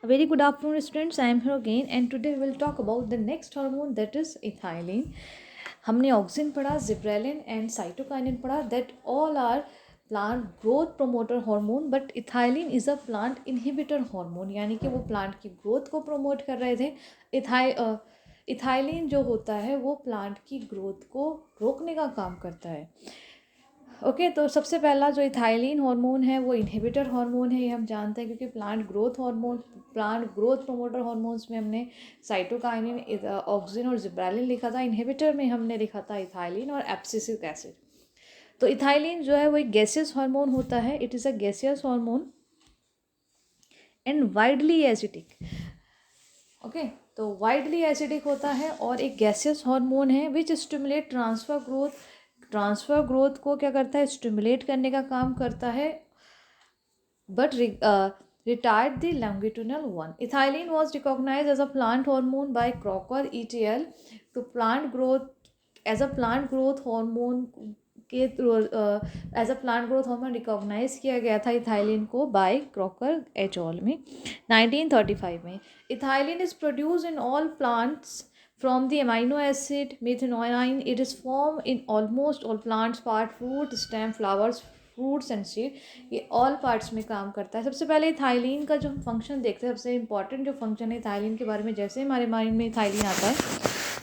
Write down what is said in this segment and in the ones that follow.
A very good afternoon, students. I am here again, and today we will talk about the next hormone, that is ethylene. हमने auxin पढ़ा, gibberellin and cytokinin पढ़ा. That all are plant growth promoter hormone, but ethylene is a plant inhibitor hormone, यानी कि वो plant की growth को promote कर रहे थे. इथाइलिन जो होता है वो प्लांट की ग्रोथ को रोकने का काम करता है. ओके तो सबसे पहला जो इथाइलिन हार्मोन है वो इनहिबिटर हार्मोन है, ये हम जानते हैं, क्योंकि प्लांट ग्रोथ प्रोमोटर हार्मोन्स में हमने साइटोकाइनिन, ऑक्सिन और जिब्रेलिन लिखा था. इनहिबिटर में हमने लिखा था इथाइलिन और एब्सिसिक एसिड. तो इथाइलिन जो है वो एक गैसियस हार्मोन होता है. It is a gaseous hormone and widely acidic. Okay तो वाइडली एसिडिक होता है और एक गैसियस हार्मोन है which stimulate transfer growth. Transfer growth को क्या करता है, स्टिमुलेट करने का काम करता है, but retired the longitudinal one. Ethylene was recognized as a plant hormone by Crocker et al. तो plant growth as a plant growth hormone के as a plant growth hormone recognize किया गया था इथाइलिन को बाय क्रॉकर एट ऑल में 1935 में. Ethylene is produce in all plants from the amino acid methionine. It is formed in almost all plants part, fruit, stem, flowers, fruits and seed. ये all parts में काम करता है. सबसे पहले थाइलिन का जो हम फंक्शन देखते हैं, सबसे इंपॉर्टेंट जो फंक्शन है थाइलिन के बारे में, जैसे हमारे माइंड में थाइलिन आता है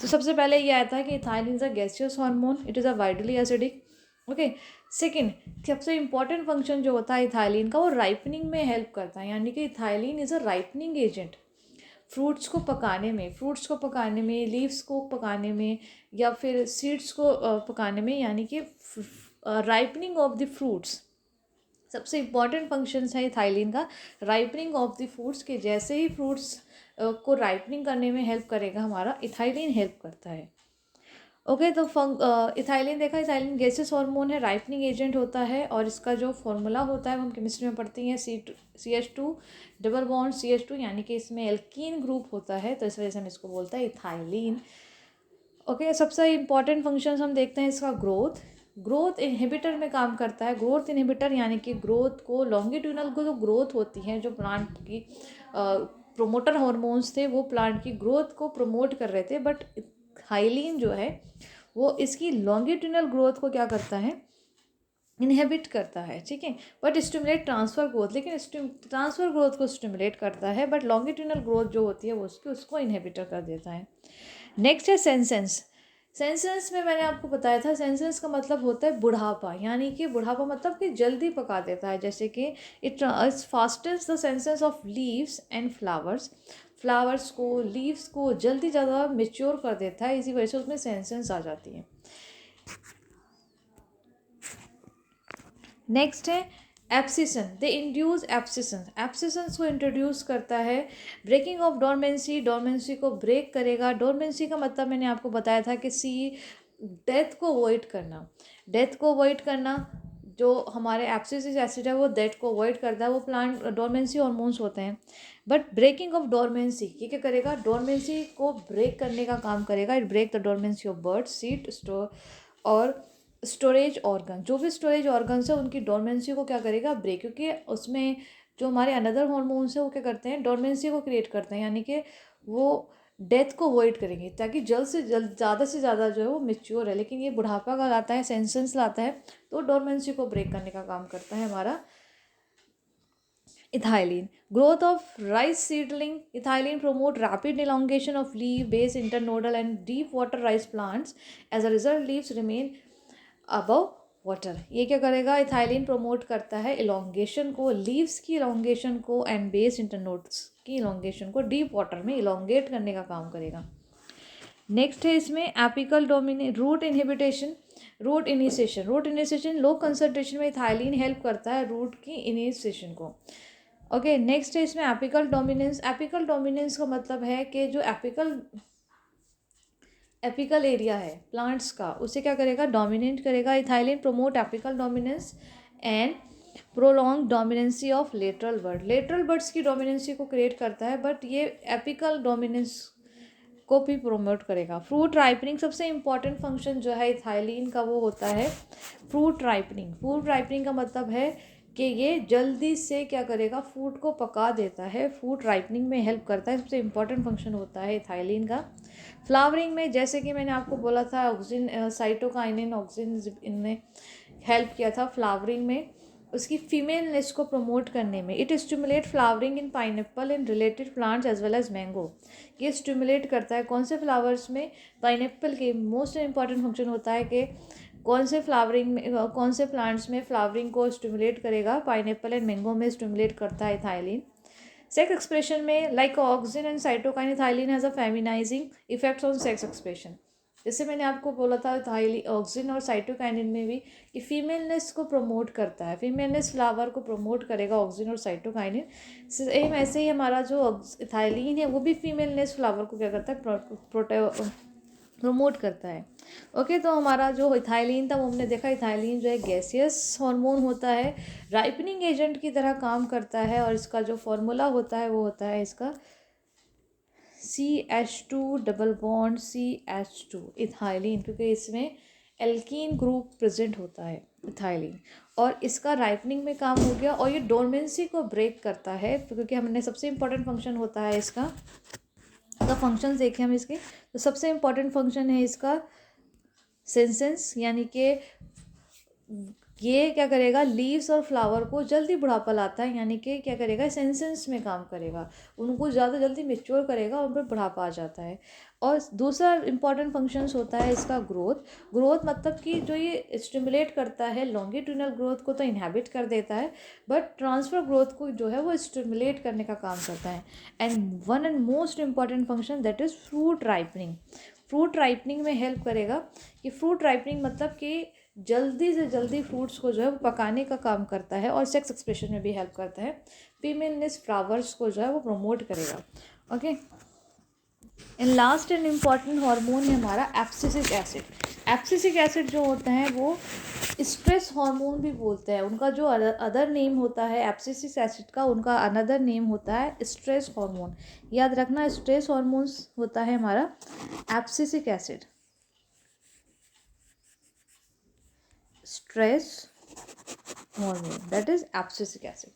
तो सबसे पहले ये आता है कि ethylene is a gaseous hormone. It is a widely acidic. Okay second सबसे इंपॉर्टेंट फंक्शन जो होता है थाइलिन का, वो राइपनिंग में हेल्प करता है, यानी कि ethylene is a ripening agent. Fruits को पकाने में, लीव्स को पकाने में, या फिर सीड्स को पकाने में, यानी कि राइपनिंग ऑफ द फ्रूट्स. सबसे इम्पॉर्टेंट फंक्शंस है थाइलिन का राइपनिंग ऑफ द फ्रूट्स के. जैसे ही फ्रूट्स को राइपनिंग करने में हेल्प करेगा हमारा इथाइलिन हेल्प करता है. ओके तो इथाइलिन देखा, इथाइलिन गैसेस हार्मोन है, राइपनिंग एजेंट होता है, और इसका जो फॉर्मूला होता है वो हम केमिस्ट्री में पढ़ते हैं, CH2 डबल बॉन्ड CH2, यानी कि इसमें एल्कीन ग्रुप होता है, तो इस वजह से हम इसको बोलते हैं इथाइलिन. ओके सबसे इंपॉर्टेंट फंक्शंस हम देखते हैं इसका. ग्रोथ इनहिबिटर में काम करता है. ग्रोथ इनहिबिटर यानी कि ग्रोथ को लॉन्गिट्यूडनल को जो ग्रोथ होती है, जो प्लांट की प्रोमोटर हार्मोन्स थे वो प्लांट की ग्रोथ को प्रमोट कर रहे थे, बट थाइलिन जो है वो इसकी लॉन्गिट्यूडनल ग्रोथ को क्या करता है, इनहेबिट करता है. ठीक है, बट स्टिमुलेट ट्रांसफर ग्रोथ, लेकिन ट्रांसफर ग्रोथ को स्टिमुलेट करता है, बट लॉन्गिट्यूडनल ग्रोथ जो होती है वो उसको इनहेबिटर कर देता है. नेक्स्ट है सेंसेंस. सेंसेंस में मैंने आपको बताया था, सेंसेंस का मतलब होता है बुढ़ापा, यानी कि बुढ़ापा मतलब कि जल्दी पका देता है. जैसे कि it fastest the senescence of leaves and flowers को, लीव्स को जल्दी ज़्यादा मेच्योर कर देता है, इसी वजह से उसमें सेंसेंस आ जाती है. नेक्स्ट है abscission. They induce abscission. Abscissions को इंट्रोड्यूस करता है. ब्रेकिंग ऑफ डोरमेंसी, डोरमेंसी को ब्रेक करेगा. डोरमेंसी का मतलब मैंने आपको बताया था कि डेथ को अवॉइड करना. डेथ को अवॉइड करना, जो हमारे एब्सिसिक एसिड है वो डेथ को अवॉइड करता है. वो प्लांट डोरमेंसी हार्मोन्स होते हैं. बट ब्रेकिंग ऑफ डोरमेंसी, ये क्या करेगा, डोरमेंसी को ब्रेक करने का काम करेगा. It break the dormancy of bird, seed, store और स्टोरेज ऑर्गन. जो भी स्टोरेज ऑर्गन्स है उनकी डोरमेंसी को क्या करेगा, ब्रेक, क्योंकि उसमें जो हमारे अनदर हार्मोन्स है वो क्या करते हैं, डोरमेंसी को क्रिएट करते हैं, यानी कि वो डेथ को अवॉइड करेंगे ताकि जल्द से ज़्यादा जो है वो मेच्योर है. लेकिन ये बुढ़ापा का लाता है, सेंसेंस लाता है, तो डोरमेंसी को ब्रेक करने का काम करता है हमारा ethylene. Growth of rice seedling. Ethylene promote rapid elongation of leave base internodal and deep water rice plants. As a result leaves remain above water. ये क्या करेगा, इथाइलिन प्रोमोट करता है इलोंगेशन को, लीव्स की इलोंगेशन को, एंड बेस इंटरनोड्स की elongation को डीप वाटर में इलोंगेट करने का काम करेगा. नेक्स्ट है इसमें apical root inhibition, root initiation. Low concentration में इथाइलिन हेल्प करता है रूट की इनिशिएशन को. ओके नेक्स्ट है इसमें एपिकल डोमिनेंस. एपिकल डोमिनेंस का मतलब है कि जो एपिकल एरिया है प्लांट्स का, उसे क्या करेगा, डोमिनेट करेगा. Ethylene promote apical dominance and prolong dominancy of lateral bird. Lateral birds की डोमिनेंसी को क्रिएट करता है, बट ये एपिकल डोमिनेंस को भी प्रोमोट करेगा. Fruit ripening. सबसे इंपॉर्टेंट फंक्शन जो है इथाइलिन का वो होता है फ्रूट राइपनिंग. फ्रूट राइपनिंग का मतलब है कि ये जल्दी से क्या करेगा, फूड को पका देता है, फूड राइपनिंग में हेल्प करता है। सबसे इम्पॉर्टेंट फंक्शन होता है इथाइलिन का। फ्लावरिंग में जैसे कि मैंने आपको बोला था, ऑक्सिन साइटोकाइनिन ऑक्सिन इनने हेल्प किया था फ्लावरिंग में, उसकी फीमेलनेस को प्रमोट करने में। It stimulate flowering in pineapple and related plants as well as mango. ये स्टिमुलेट करता है कौन से फ्लावर्स में, पाइनएप्पल के। मोस्ट इम्पॉर्टेंट फंक्शन होता है कि कौन से फ्लावरिंग में, कौन से प्लांट्स में फ्लावरिंग को स्टिमुलेट करेगा, पाइनएप्पल एंड मैंगो में स्टिमुलेट करता है इथाइलिन। सेक्स एक्सप्रेशन में like auxin and cytokinin, ethylene has a feminising effects on sex expression. जैसे मैंने आपको बोला था इथाइलिन ऑक्सिन और साइटोकाइनिन में भी कि फीमेलनेस को प्रमोट करता है, फीमेलनेस फ्लावर को प्रमोट करेगा ऑक्सिन और साइटोकाइनिन। सेम ऐसे ही हमारा जो इथाइलिन है वो भी फीमेलनेस फ्लावर को क्या करता है, प्रमोट करता है। ओके, तो हमारा जो इथाइलिन था वो हमने देखा, इथाइलिन जो है गैसियस हार्मोन होता है, राइपनिंग एजेंट की तरह काम करता है, और इसका जो फॉर्मूला होता है वो होता है इसका CH2 double bond CH2 ethylene, क्योंकि इसमें एल्कीन ग्रुप प्रेजेंट होता है इथाइलिन, और इसका राइपनिंग में काम हो गया। और ये डोरमेंसी को ब्रेक करता है, क्योंकि हमने सबसे इम्पॉर्टेंट फंक्शन होता है इसका फंक्शंस देखे हम इसके। तो सबसे इम्पॉर्टेंट फंक्शन है इसका सेंसेंस, यानी कि ये क्या करेगा, लीव्स और फ्लावर को जल्दी बुढ़ापा लाता है, यानी कि क्या करेगा, सेंसेंस में काम करेगा, उनको ज़्यादा जल्दी मेच्योर करेगा और उन पर बुढ़ापा आ जाता है। और दूसरा इंपॉर्टेंट फंक्शंस होता है इसका ग्रोथ मतलब कि जो ये स्टिमुलेट करता है लॉन्गिट्यूडनल ग्रोथ को तो इनहेबिट कर देता है, बट ट्रांसफर ग्रोथ को जो है वो स्टिमुलेट करने का काम करता है। And one and most important function that is fruit ripening. Fruit ripening में हेल्प करेगा कि फ्रूट राइपनिंग मतलब कि जल्दी से जल्दी फ्रूट्स को जो है वो पकाने का काम करता है, और सेक्स एक्सप्रेशन में भी हेल्प करता है। फीमेलनेस फ्लावर्स को जो है वो प्रमोट करेगा। Okay, and last and important hormone है हमारा एब्सिसिक एसिड। एब्सिसिक एसिड जो होता है वो स्ट्रेस हार्मोन भी बोलते हैं, उनका जो अदर नेम होता है एब्सिसिक एसिड का, उनका अनदर नेम होता है स्ट्रेस हार्मोन। याद रखना, स्ट्रेस हार्मोन्स होता है हमारा abscisic acid, stress hormone that is abscisic acid.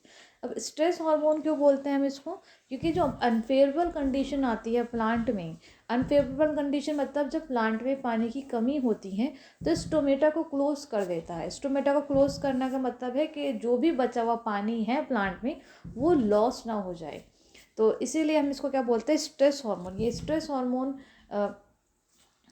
अब स्ट्रेस हार्मोन क्यों बोलते हैं हम इसको, क्योंकि जो अनफेवरेबल कंडीशन आती है प्लांट में, अनफेवरेबल कंडीशन मतलब जब प्लांट में पानी की कमी होती है तो स्टोमेटा को क्लोज कर देता है। स्टोमेटा को क्लोज करने का मतलब है कि जो भी बचा हुआ पानी है प्लांट में वो लॉस ना हो जाए, तो इसीलिए हम इसको क्या बोलते हैं, स्ट्रेस हार्मोन। ये स्ट्रेस हार्मोन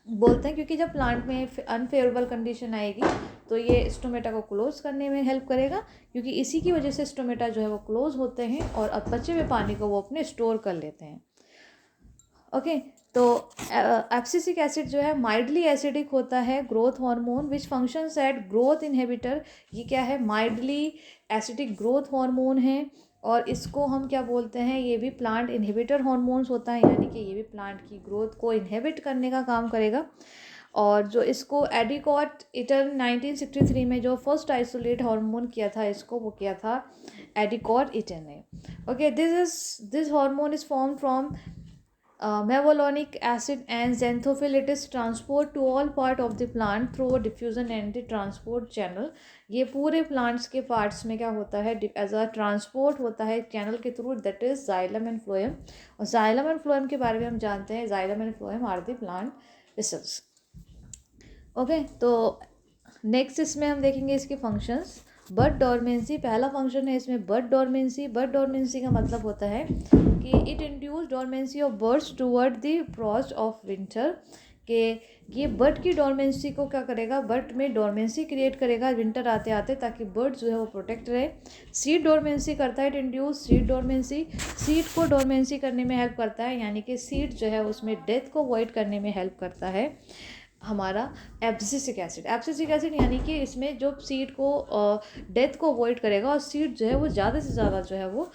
बोलते हैं क्योंकि जब प्लांट में अनफेवरेबल कंडीशन आएगी तो ये स्टोमेटा को क्लोज करने में हेल्प करेगा, क्योंकि इसी की वजह से स्टोमेटा जो है वो क्लोज होते हैं और अब बचे हुए पानी को वो अपने स्टोर कर लेते हैं। ओके, तो एब्सिसिक एसिड जो है माइल्डली एसिडिक होता है, growth hormone which functions eight growth inhibitor. ये क्या है, माइल्डली एसिडिक ग्रोथ हार्मोन है, और इसको हम क्या बोलते हैं, ये भी प्लांट इनहिबिटर हार्मोन्स होता है, यानी कि ये भी प्लांट की ग्रोथ को इनहिबिट करने का काम करेगा। और जो इसको एडिकॉट इटन 1963 में जो फर्स्ट आइसोलेट हार्मोन किया था, इसको वो किया था एडिकॉट इटन ने। Okay, this hormone is form from mevalonic acid and xanthophyll. It is transport to all part of the plant through a diffusion and the transport channel. ये पूरे plants के parts में क्या होता है, as a transport होता है channel के through, that is xylem and phloem. और xylem and phloem के बारे में हम जानते हैं, xylem and phloem are the plant vessels. Okay, तो नेक्स्ट इसमें हम देखेंगे इसके फंक्शंस। बर्ड डोरमेंसी पहला फंक्शन है इसमें, बर्ड डोरमेंसी। बर्ड डोरमेंसी का मतलब होता है कि it induce dormancy of birds toward the Frost of winter, कि ये बर्ड की डोरमेंसी को क्या करेगा, बर्ड में डोरमेंसी क्रिएट करेगा विंटर आते आते, ताकि बर्ड जो है वो प्रोटेक्ट रहे। सीड डोरमेंसी करता है, it induce seed dormancy, seed को डोरमेंसी करने में हेल्प करता है, यानी कि सीड जो है उसमें डेथ को अवॉइड करने में हेल्प करता है हमारा एब्सिसिक एसिड। एब्सिसिक एसिड यानी कि इसमें जो सीड को डेथ को अवॉइड करेगा, और सीड जो है वो ज़्यादा से ज़्यादा जो है वो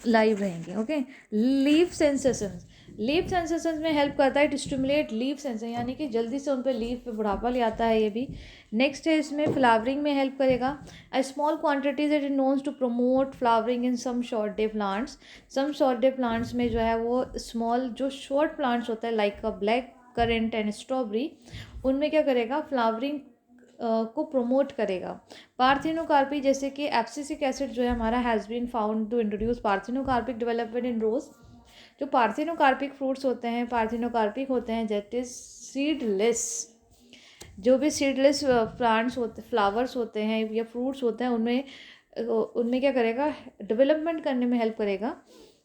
लाइव रहेंगे। Okay, leaf sensations, leaf sensations में हेल्प करता है, स्टिमुलेट लीफ सेंसेशन, यानी कि जल्दी से उन पर लीफ पे बुढ़ापा ले आता है ये भी। नेक्स्ट है इसमें फ्लावरिंग में हेल्प करेगा। A small quantities it is known to promote flowering in some short day plants. Some short day plants में जो है वो स्मॉल जो शॉर्ट प्लांट्स होता है like a black currant and strawberry, उनमें क्या करेगा, फ्लावरिंग को प्रमोट करेगा। पार्थिनोकार्पी जैसे कि एब्सिसिक एसिड जो है हमारा has been found to introduce parthenocarpic development in rose. जो पार्थिनोकार्पिक फ्रूट्स होते हैं, पार्थिनोकार्पिक होते हैं, दैट इज सीडलेस। जो भी सीडलेस प्लांट्स होते, फ्लावर्स होते हैं या फ्रूट्स होते हैं, उनमें क्या करेगा, डेवलपमेंट करने में हेल्प करेगा।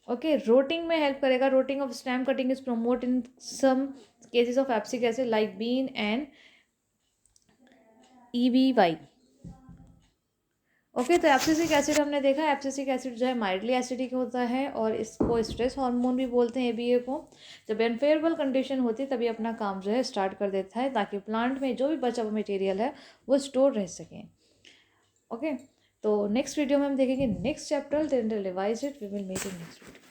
ओके, रोटिंग में हेल्प करेगा। Rooting of stem cutting is promote in some cases of abscisic acid like bean and EBY। Okay, तो एब्सिसिक एसिड हमने देखा, एब्सिसिक एसिड जो है माइल्डली एसिडिक होता है और इसको स्ट्रेस हार्मोन भी बोलते हैं, ABA को। जब अनफेवरेबल कंडीशन होती है तभी अपना काम जो है स्टार्ट कर देता है, ताकि प्लांट में जो भी बचा हुआ मटेरियल है वो स्टोर रह सके। ओके, तो नेक्स्ट वीडियो में हम देखेंगे next chapter, then revise it, we will meet in next video.